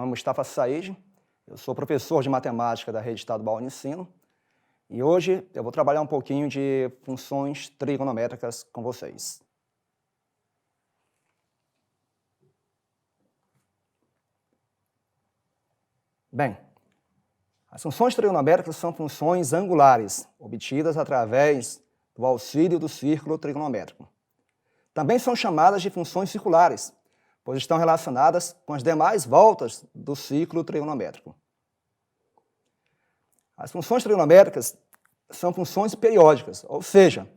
nome é Mustafa Said, eu sou professor de matemática da Rede Estadual Unicino e hoje eu vou trabalhar um pouquinho de funções trigonométricas com vocês. Bem, as funções trigonométricas são funções angulares, obtidas através do auxílio do círculo trigonométrico. Também são chamadas de funções circulares, pois estão relacionadas com as demais voltas do ciclo trigonométrico. As funções trigonométricas são funções periódicas, ou seja,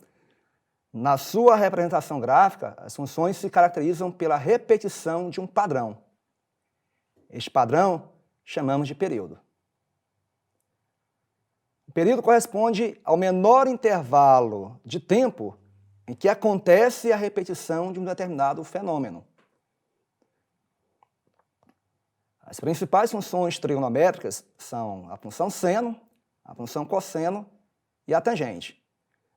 na sua representação gráfica, as funções se caracterizam pela repetição de um padrão. Este padrão chamamos de período. O período corresponde ao menor intervalo de tempo em que acontece a repetição de um determinado fenômeno. As principais funções trigonométricas são a função seno, a função cosseno e a tangente.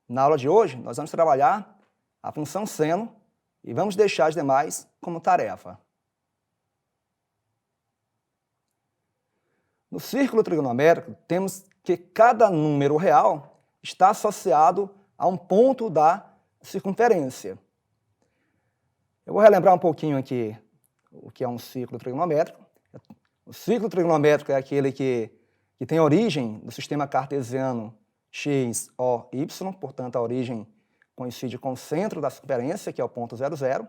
Na aula de hoje, nós vamos trabalhar a função seno e vamos deixar as demais como tarefa. No círculo trigonométrico, temos que cada número real está associado a um ponto da circunferência. Eu vou relembrar um pouquinho aqui o que é um círculo trigonométrico. O círculo trigonométrico é aquele que tem origem no sistema cartesiano x, o, y, portanto, a origem coincide com o centro da circunferência, que é o ponto 0, 0.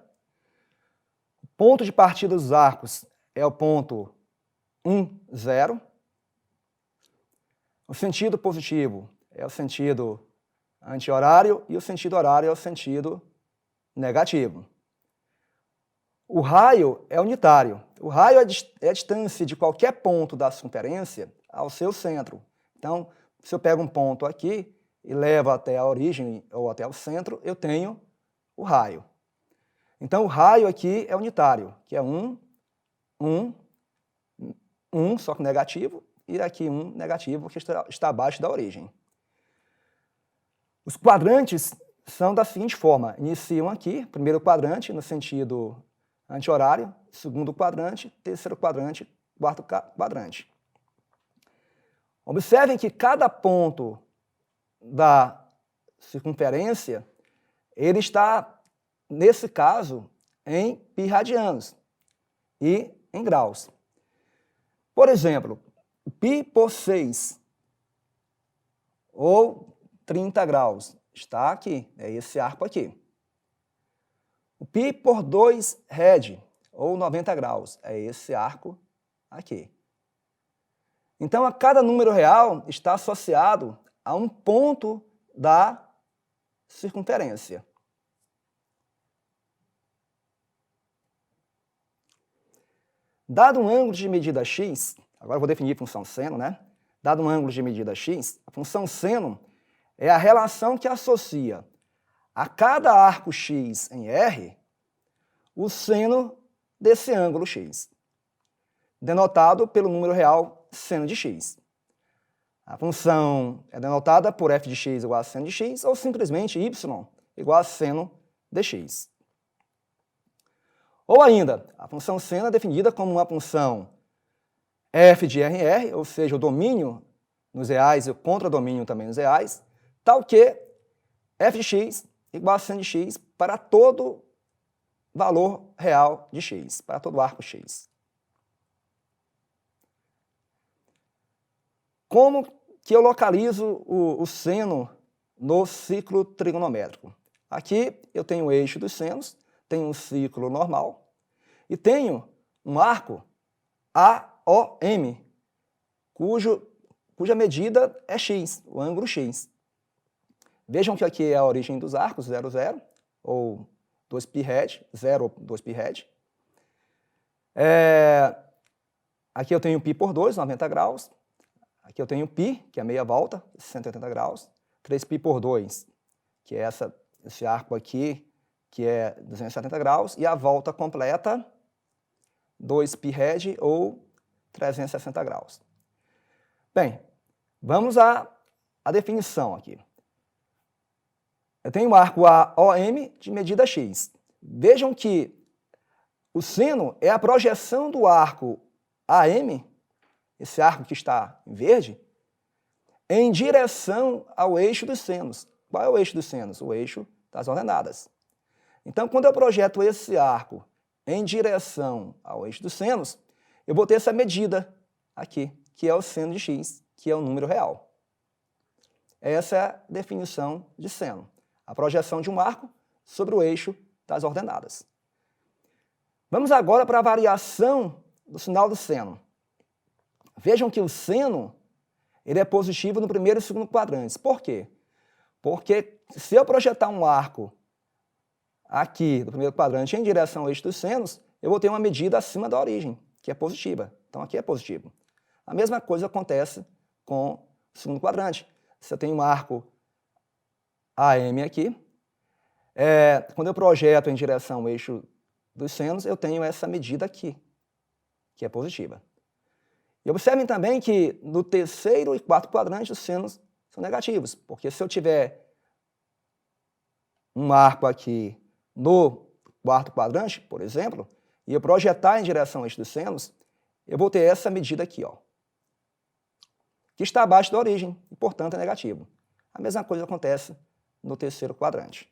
O ponto de partida dos arcos é o ponto 1, 0. O sentido positivo é o sentido anti-horário e o sentido horário é o sentido negativo. O raio é unitário. O raio é a distância de qualquer ponto da circunferência ao seu centro. Então, se eu pego um ponto aqui e levo até a origem ou até o centro, eu tenho o raio. Então, o raio aqui é unitário, que é 1, 1, 1, só que negativo, e aqui 1 negativo, que está abaixo da origem. Os quadrantes são da seguinte forma: iniciam aqui, primeiro quadrante no sentido anti-horário, segundo quadrante, terceiro quadrante, quarto quadrante. Observem que cada ponto da circunferência, ele está, nesse caso, em pi radianos e em graus. Por exemplo, π por 6, ou 30 graus, está aqui, é esse arco aqui. O π por 2 rad, ou 90 graus, é esse arco aqui. Então, a cada número real está associado a um ponto da circunferência. Dado um ângulo de medida x, agora eu vou definir a função seno, né? Dado um ângulo de medida x, a função seno é a relação que associa a cada arco x em R o seno desse ângulo x, denotado pelo número real seno de x. A função é denotada por f de x igual a seno de x ou simplesmente y igual a seno de x. Ou ainda, a função seno é definida como uma função f de RR, ou seja, o domínio nos reais e o contradomínio também nos reais, tal que f de x igual a seno de x para todo valor real de x, para todo arco x. Como que eu localizo o seno no ciclo trigonométrico? Aqui eu tenho o eixo dos senos, tenho um ciclo normal e tenho um arco AOM, cuja medida é x, o ângulo x. Vejam que aqui é a origem dos arcos, 0, 0, ou 2π rad, 0 ou 2π rad. Aqui eu tenho π por 2, 90 graus. Aqui eu tenho π, que é meia volta, 180 graus. 3π por 2, que é esse arco aqui, que é 270 graus. E a volta completa, 2π rad ou 360 graus. Bem, vamos à definição aqui. Eu tenho um arco AOM de medida x. Vejam que o seno é a projeção do arco AM, esse arco que está em verde, em direção ao eixo dos senos. Qual é o eixo dos senos? O eixo das ordenadas. Então, quando eu projeto esse arco em direção ao eixo dos senos, eu vou ter essa medida aqui, que é o seno de x, que é o número real. Essa é a definição de seno, a projeção de um arco sobre o eixo das ordenadas. Vamos agora para a variação do sinal do seno. Vejam que o seno ele é positivo no primeiro e segundo quadrantes. Por quê? Porque se eu projetar um arco aqui do primeiro quadrante em direção ao eixo dos senos, eu vou ter uma medida acima da origem, que é positiva. Então aqui é positivo. A mesma coisa acontece com o segundo quadrante. Se eu tenho um arco AM aqui, quando eu projeto em direção ao eixo dos senos, eu tenho essa medida aqui, que é positiva. E observem também que no terceiro e quarto quadrante os senos são negativos, porque se eu tiver um arco aqui no quarto quadrante, por exemplo, e eu projetar em direção ao eixo dos senos, eu vou ter essa medida aqui, ó, que está abaixo da origem e, portanto, é negativo. A mesma coisa acontece no terceiro quadrante.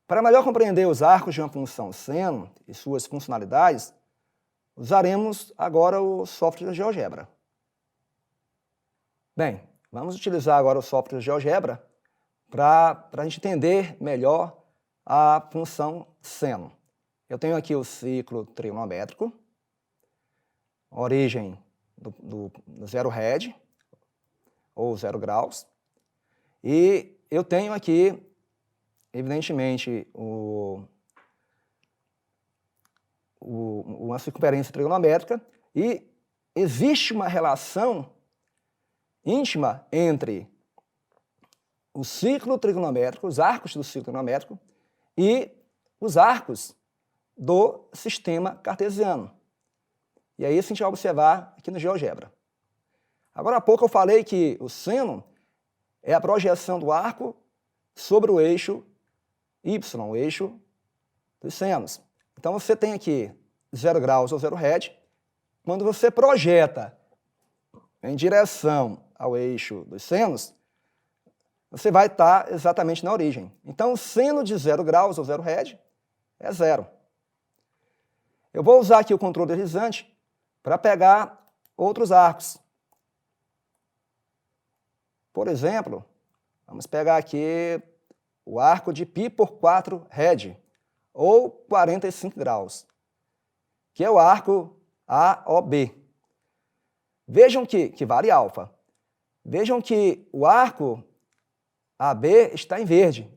Para melhor compreender os arcos de uma função seno e suas funcionalidades, usaremos agora o software GeoGebra. Bem, vamos utilizar agora o software GeoGebra para a gente entender melhor a função seno. Eu tenho aqui o ciclo trigonométrico, origem do zero rad, ou 0 graus, e eu tenho aqui, evidentemente, uma circunferência trigonométrica, e existe uma relação íntima entre o ciclo trigonométrico, os arcos do ciclo trigonométrico, e os arcos do sistema cartesiano. E aí isso a gente vai observar aqui no GeoGebra. Agora há pouco eu falei que o seno é a projeção do arco sobre o eixo y, o eixo dos senos. Então você tem aqui 0 graus ou 0 rad. Quando você projeta em direção ao eixo dos senos, você vai estar exatamente na origem. Então o seno de 0 graus ou 0 rad é 0. Eu vou usar aqui o controle deslizante para pegar outros arcos. Por exemplo, vamos pegar aqui o arco de π por 4 rad, ou 45 graus, que é o arco AOB. Vejam que vale alfa. Vejam que o arco AB está em verde.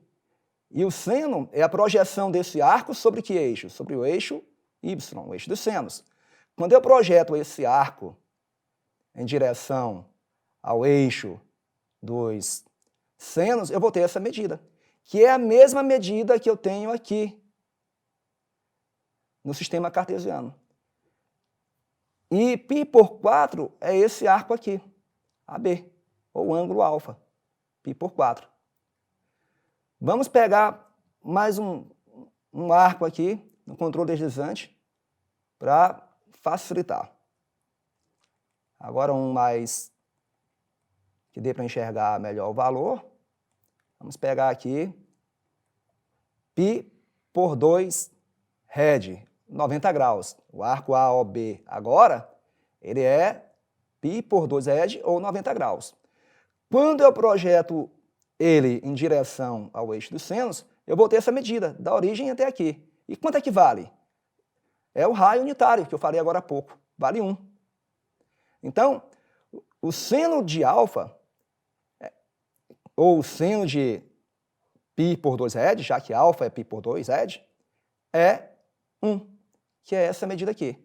E o seno é a projeção desse arco sobre que eixo? Sobre o eixo Y, o eixo dos senos. Quando eu projeto esse arco em direção ao eixo dos senos, eu vou ter essa medida, que é a mesma medida que eu tenho aqui no sistema cartesiano. E π por 4 é esse arco aqui, AB, ou ângulo alfa, π por 4. Vamos pegar mais um arco aqui no controle deslizante para facilitar. Agora um mais que dê para enxergar melhor o valor. Vamos pegar aqui π por 2 rad, 90 graus. O arco AOB agora, ele é π por 2 rad ou 90 graus. Quando eu projeto ele em direção ao eixo dos senos, eu vou ter essa medida, da origem até aqui. E quanto é que vale? É o raio unitário, que eu falei agora há pouco. Vale 1. Então, o seno de alfa, ou o seno de π por 2 rad, já que alfa é π por 2 rad, é 1, que é essa medida aqui.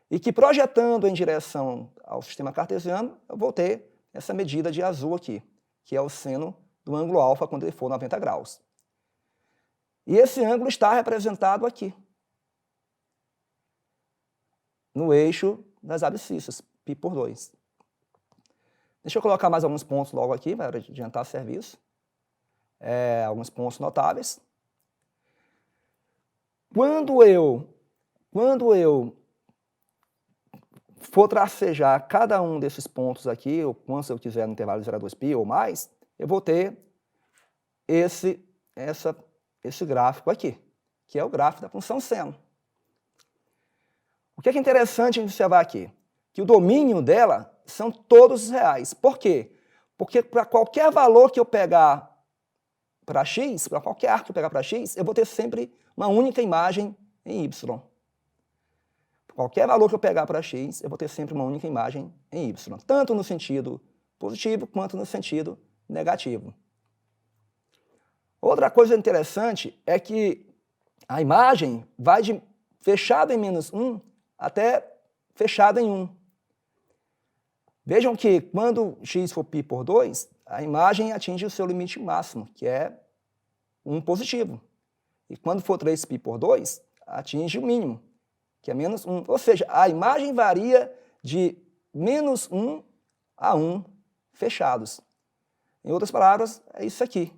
E que projetando em direção ao sistema cartesiano, eu vou ter essa medida de azul aqui, que é o seno do ângulo alfa quando ele for 90 graus. E esse ângulo está representado aqui, no eixo das abscissas, π por 2. Deixa eu colocar mais alguns pontos logo aqui, para adiantar o serviço. Alguns pontos notáveis. Quando eu for tracejar cada um desses pontos aqui, ou quantos eu quiser no intervalo de 0 a 2π ou mais, eu vou ter esse gráfico aqui, que é o gráfico da função seno. O que é interessante a gente observar aqui? Que o domínio dela são todos os reais. Por quê? Porque para qualquer valor que eu pegar para x, para qualquer arco que eu pegar para x, eu vou ter sempre uma única imagem em y. Qualquer valor que eu pegar para x, eu vou ter sempre uma única imagem em y, tanto no sentido positivo quanto no sentido negativo. Outra coisa interessante é que a imagem vai de fechado em menos 1 até fechado em 1. Vejam que quando x for π por 2, a imagem atinge o seu limite máximo, que é 1 positivo. E quando for 3π por 2, atinge o mínimo, que é menos 1. Ou seja, a imagem varia de menos 1 a 1 fechados. Em outras palavras, é isso aqui.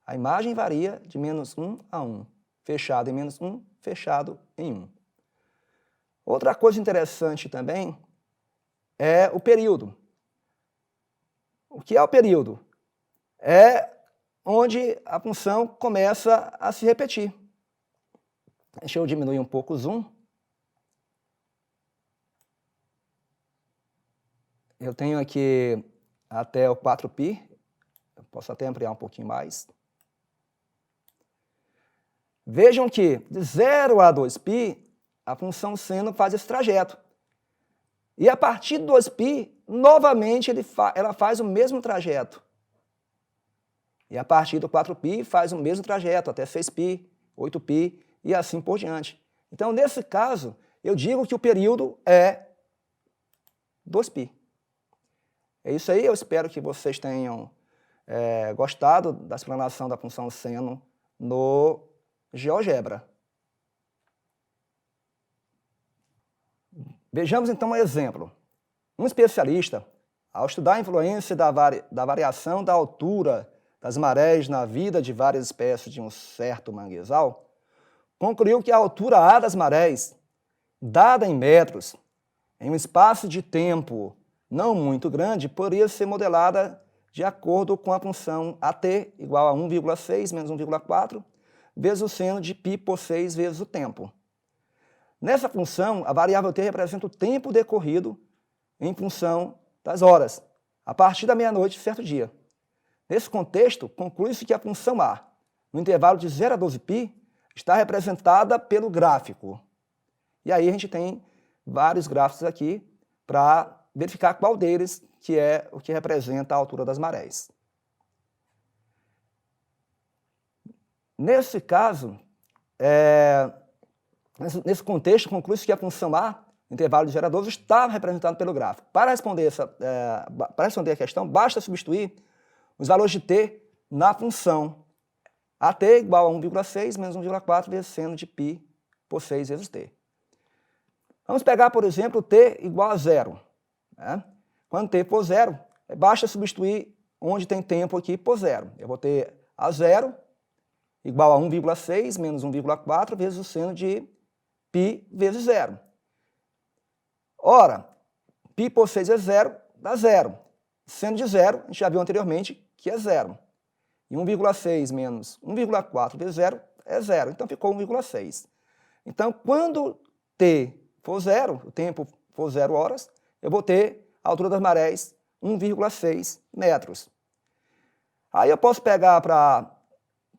A imagem varia de menos 1 a 1. Fechado em menos 1, fechado em 1. Outra coisa interessante também é o período. O que é o período? É onde a função começa a se repetir. Deixa eu diminuir um pouco o zoom. Eu tenho aqui até o 4π. Eu posso até ampliar um pouquinho mais. Vejam que de 0 a 2π, a função seno faz esse trajeto. E a partir de 2π, novamente ela faz o mesmo trajeto. E a partir do 4π faz o mesmo trajeto, até 6π, 8π e assim por diante. Então, nesse caso, eu digo que o período é 2π. É isso aí, eu espero que vocês tenham gostado da explanação da função seno no GeoGebra. Vejamos então um exemplo. Um especialista, ao estudar a influência da variação da altura das marés na vida de várias espécies de um certo manguezal, concluiu que a altura A das marés, dada em metros, em um espaço de tempo não muito grande, poderia ser modelada de acordo com a função AT igual a 1,6 menos 1,4 vezes o seno de π por 6 vezes o tempo. Nessa função, a variável t representa o tempo decorrido em função das horas, a partir da meia-noite de certo dia. Nesse contexto, conclui-se que a função A, no intervalo de 0 a 12π, está representada pelo gráfico. E aí a gente tem vários gráficos aqui para verificar qual deles que é o que representa a altura das marés. Nesse caso, nesse contexto, conclui-se que a função A, no intervalo de 0 a 12, está representada pelo gráfico. Para responder a questão, basta substituir os valores de t na função AT igual a 1,6 menos 1,4 vezes seno de π por 6 vezes t. Vamos pegar, por exemplo, t igual a 0. Né? Quando t for 0, basta substituir onde tem tempo aqui por 0. Eu vou ter a 0 igual a 1,6 menos 1,4 vezes o seno de π vezes 0. Ora, π por 6 vezes 0 dá 0. Seno de 0, a gente já viu anteriormente que é 0. E 1,6 menos 1,4 vezes 0 é 0. Então ficou 1,6. Então, quando t for 0, o tempo for 0 horas, eu vou ter a altura das marés 1,6 metros. Aí eu posso pegar para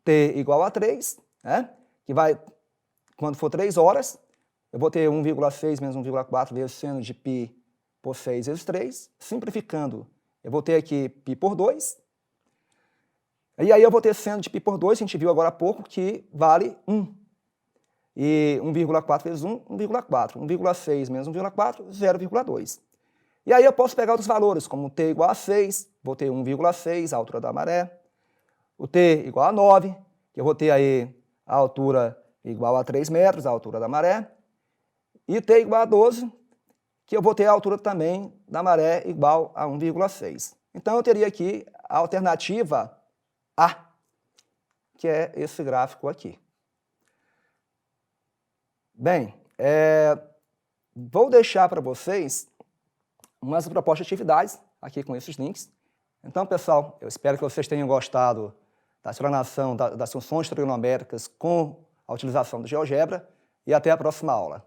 t igual a 3, né? Que vai, quando for 3 horas, eu vou ter 1,6 menos 1,4 vezes seno de π por 6 vezes 3. Simplificando, eu vou ter aqui π por 2. E aí eu vou ter seno de π por 2, que a gente viu agora há pouco, que vale 1. E 1,4 vezes 1, 1,4. 1,6 menos 1,4, 0,2. E aí eu posso pegar outros valores, como t igual a 6, vou ter 1,6, a altura da maré. O t igual a 9, que eu vou ter aí a altura igual a 3 metros, a altura da maré. E t igual a 12, que eu vou ter a altura também da maré igual a 1,6. Então eu teria aqui a alternativa A, que é esse gráfico aqui. Bem, Vou deixar para vocês umas propostas de atividades aqui com esses links. Então, pessoal, eu espero que vocês tenham gostado da explanação das funções trigonométricas com a utilização do GeoGebra e até a próxima aula.